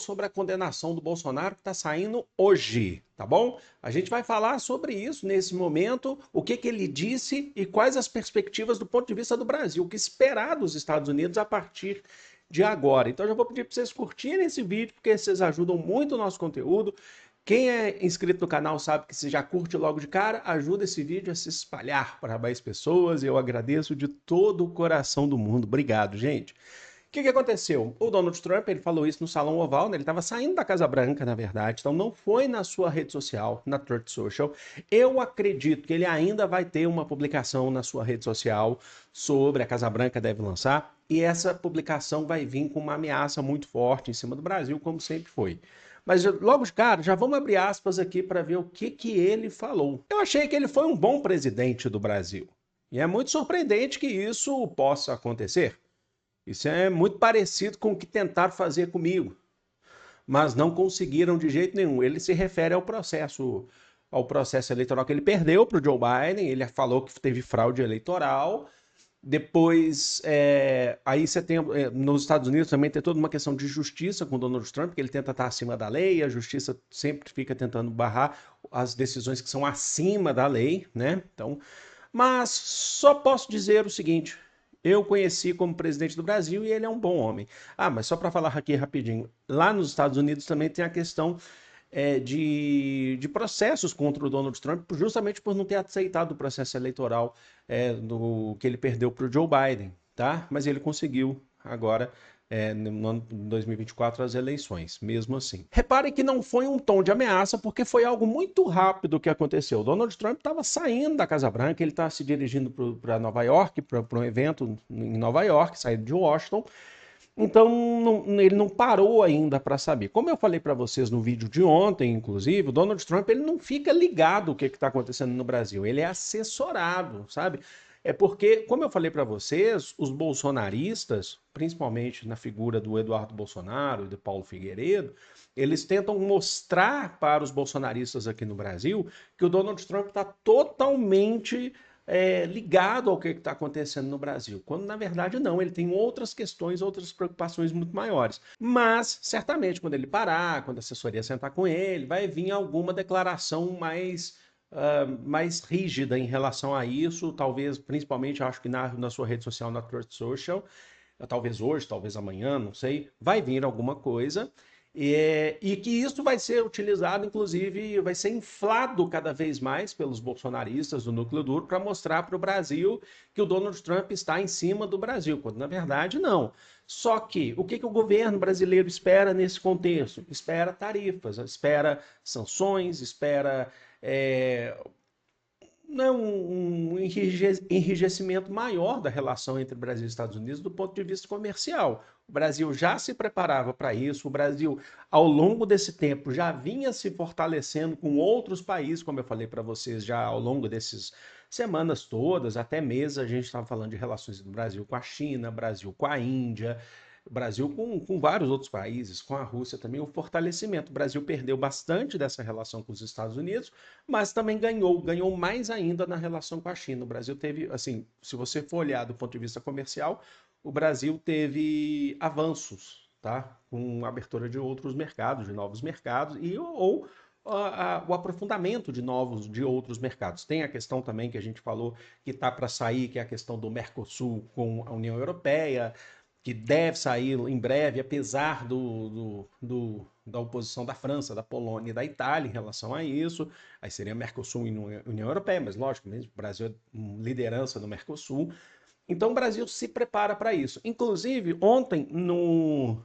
sobre a condenação do Bolsonaro que está saindo hoje, tá bom? A gente vai falar sobre isso nesse momento, o que ele disse e quais as perspectivas do ponto de vista do Brasil, o que esperar dos Estados Unidos a partir de agora. Então eu já vou pedir para vocês curtirem esse vídeo, porque vocês ajudam muito o nosso conteúdo. Quem é inscrito no canal sabe que se já curte logo de cara, ajuda esse vídeo a se espalhar para mais pessoas e eu agradeço de todo o coração do mundo. Obrigado, gente. O que aconteceu? O Donald Trump, ele falou isso no Salão Oval, né? Ele estava saindo da Casa Branca, na verdade, então não foi na sua rede social, na Truth Social. Eu acredito que ele ainda vai ter uma publicação na sua rede social sobre a Casa Branca deve lançar, e essa publicação vai vir com uma ameaça muito forte em cima do Brasil, como sempre foi. Mas logo de cara, já vamos abrir aspas aqui para ver o que ele falou. Eu achei que ele foi um bom presidente do Brasil. E é muito surpreendente que isso possa acontecer. Isso é muito parecido com o que tentaram fazer comigo, mas não conseguiram de jeito nenhum. Ele se refere ao processo eleitoral que ele perdeu para o Joe Biden. Ele falou que teve fraude eleitoral. Depois, aí você tem, nos Estados Unidos também tem toda uma questão de justiça com o Donald Trump, que ele tenta estar acima da lei, a justiça sempre fica tentando barrar as decisões que são acima da lei, né? Então, mas só posso dizer o seguinte: eu conheci como presidente do Brasil e ele é um bom homem. Ah, mas só para falar aqui rapidinho, lá nos Estados Unidos também tem a questão de processos contra o Donald Trump, justamente por não ter aceitado o processo eleitoral do que ele perdeu para o Joe Biden, tá? Mas ele conseguiu agora no ano 2024 as eleições, mesmo assim. Repare que não foi um tom de ameaça, porque foi algo muito rápido que aconteceu. O Donald Trump estava saindo da Casa Branca, ele estava se dirigindo para Nova York, para um evento em Nova York, saindo de Washington. Então ele não parou ainda para saber. Como eu falei para vocês no vídeo de ontem, inclusive, o Donald Trump ele não fica ligado o que está acontecendo no Brasil, ele é assessorado, sabe? É porque, como eu falei para vocês, os bolsonaristas, principalmente na figura do Eduardo Bolsonaro e do Paulo Figueiredo, eles tentam mostrar para os bolsonaristas aqui no Brasil que o Donald Trump está totalmente ligado ao que está acontecendo no Brasil, quando na verdade não, ele tem outras questões, outras preocupações muito maiores. Mas, certamente, quando ele parar, quando a assessoria sentar com ele, vai vir alguma declaração mais rígida em relação a isso, talvez, principalmente, acho que na sua rede social, na Truth Social, talvez hoje, talvez amanhã, não sei, vai vir alguma coisa. E que isso vai ser utilizado, inclusive, vai ser inflado cada vez mais pelos bolsonaristas do núcleo duro para mostrar para o Brasil que o Donald Trump está em cima do Brasil, quando na verdade não. Só que o que o governo brasileiro espera nesse contexto? Espera tarifas, espera sanções, espera né, um enrijecimento maior da relação entre Brasil e Estados Unidos do ponto de vista comercial. O Brasil já se preparava para isso, o Brasil, ao longo desse tempo, já vinha se fortalecendo com outros países, como eu falei para vocês, já ao longo dessas semanas todas, até meses, a gente estava falando de relações do Brasil com a China, Brasil com a Índia, Brasil com vários outros países, com a Rússia também, o fortalecimento. O Brasil perdeu bastante dessa relação com os Estados Unidos, mas também ganhou mais ainda na relação com a China. O Brasil teve, assim, se você for olhar do ponto de vista comercial, o Brasil teve avanços, tá? Com a abertura de outros mercados, de novos mercados, ou o aprofundamento de outros mercados. Tem a questão também que a gente falou que está para sair, que é a questão do Mercosul com a União Europeia, que deve sair em breve, apesar da oposição da França, da Polônia e da Itália em relação a isso. Aí seria Mercosul e União Europeia, mas lógico, mesmo, o Brasil é liderança no Mercosul. Então o Brasil se prepara para isso. Inclusive, ontem, não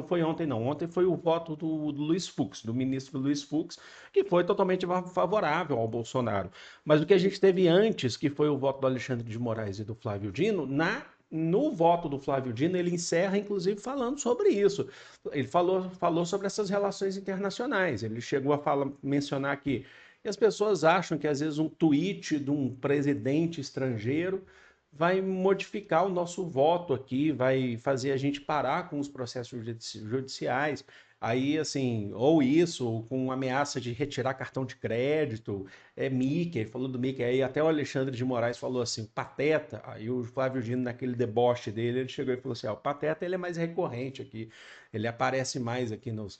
foi ontem, não. Ontem foi o voto do Luiz Fux, do ministro Luiz Fux, que foi totalmente favorável ao Bolsonaro. Mas o que a gente teve antes, que foi o voto do Alexandre de Moraes e do Flávio Dino, no voto do Flávio Dino, ele encerra, inclusive, falando sobre isso. Ele falou sobre essas relações internacionais. Ele chegou a mencionar que as pessoas acham que, às vezes, um tweet de um presidente estrangeiro vai modificar o nosso voto aqui, vai fazer a gente parar com os processos judiciais. Aí, assim, ou isso, ou com ameaça de retirar cartão de crédito, Mickey, falou do Mickey, aí até o Alexandre de Moraes falou assim, Pateta, aí o Flávio Dino, naquele deboche dele, ele chegou e falou assim, ó, o Pateta ele é mais recorrente aqui, ele aparece mais aqui nos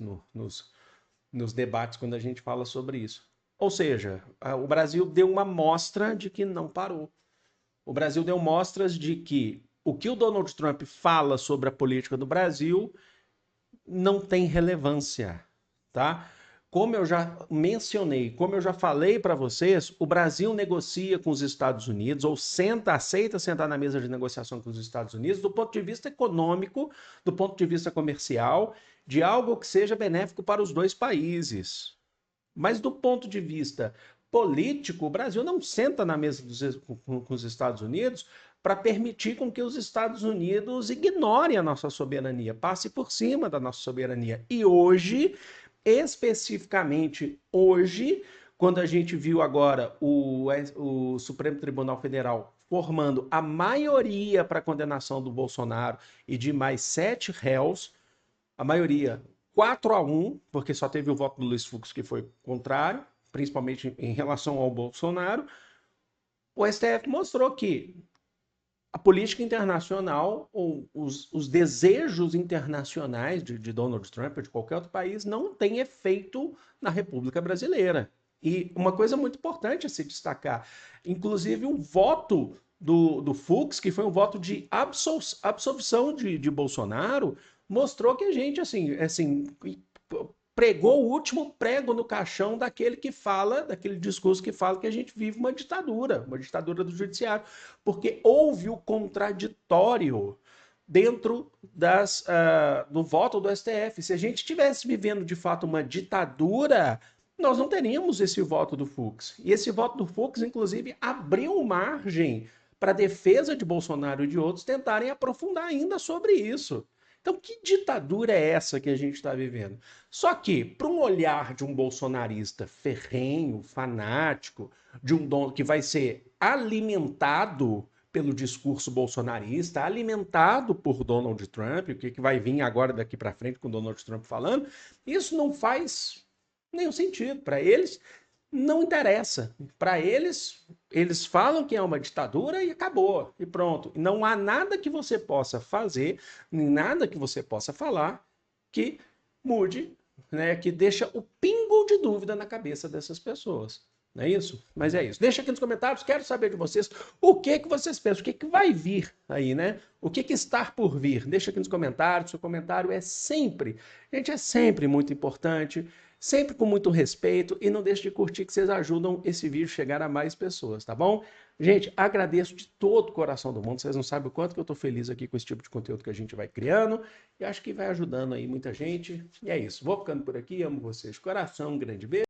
debates quando a gente fala sobre isso. Ou seja, o Brasil deu uma mostra de que não parou. O Brasil deu mostras de que o que o Donald Trump fala sobre a política do Brasil não tem relevância, tá? Como eu já mencionei, como eu já falei para vocês, o Brasil negocia com os Estados Unidos ou aceita sentar na mesa de negociação com os Estados Unidos do ponto de vista econômico, do ponto de vista comercial, de algo que seja benéfico para os dois países. Mas do ponto de vista político, o Brasil não senta na mesa com os Estados Unidos para permitir com que os Estados Unidos ignorem a nossa soberania, passe por cima da nossa soberania. E hoje, especificamente hoje, quando a gente viu agora o Supremo Tribunal Federal formando a maioria para a condenação do Bolsonaro e de mais 7 réus, a maioria 4-1, porque só teve o voto do Luiz Fux que foi contrário, principalmente em relação ao Bolsonaro, o STF mostrou que a política internacional, ou os desejos internacionais de Donald Trump ou de qualquer outro país, não tem efeito na República Brasileira. E uma coisa muito importante a se destacar, inclusive o voto do Fux, que foi um voto de absolvição de Bolsonaro, mostrou que a gente, assim, pregou o último prego no caixão daquele que fala, daquele discurso que fala que a gente vive uma ditadura do judiciário, porque houve o contraditório dentro do voto do STF. Se a gente estivesse vivendo de fato uma ditadura, nós não teríamos esse voto do Fux. E esse voto do Fux, inclusive, abriu margem para a defesa de Bolsonaro e de outros tentarem aprofundar ainda sobre isso. Então, que ditadura é essa que a gente está vivendo? Só que, para um olhar de um bolsonarista ferrenho, fanático, de um dono que vai ser alimentado pelo discurso bolsonarista, alimentado por Donald Trump, o que vai vir agora daqui para frente com Donald Trump falando, isso não faz nenhum sentido. Para eles, não interessa. Para eles, eles falam que é uma ditadura e acabou, e pronto. Não há nada que você possa fazer, nem nada que você possa falar que mude, né, que deixa o pingo de dúvida na cabeça dessas pessoas. Não é isso? Mas é isso. Deixa aqui nos comentários, quero saber de vocês o que vocês pensam, o que vai vir aí, né? O que está por vir? Deixa aqui nos comentários, seu comentário é sempre, gente, é sempre muito importante, sempre com muito respeito, e não deixe de curtir que vocês ajudam esse vídeo a chegar a mais pessoas, tá bom? Gente, agradeço de todo o coração do mundo, vocês não sabem o quanto que eu tô feliz aqui com esse tipo de conteúdo que a gente vai criando, e acho que vai ajudando aí muita gente, e é isso. Vou ficando por aqui, amo vocês de coração, um grande beijo.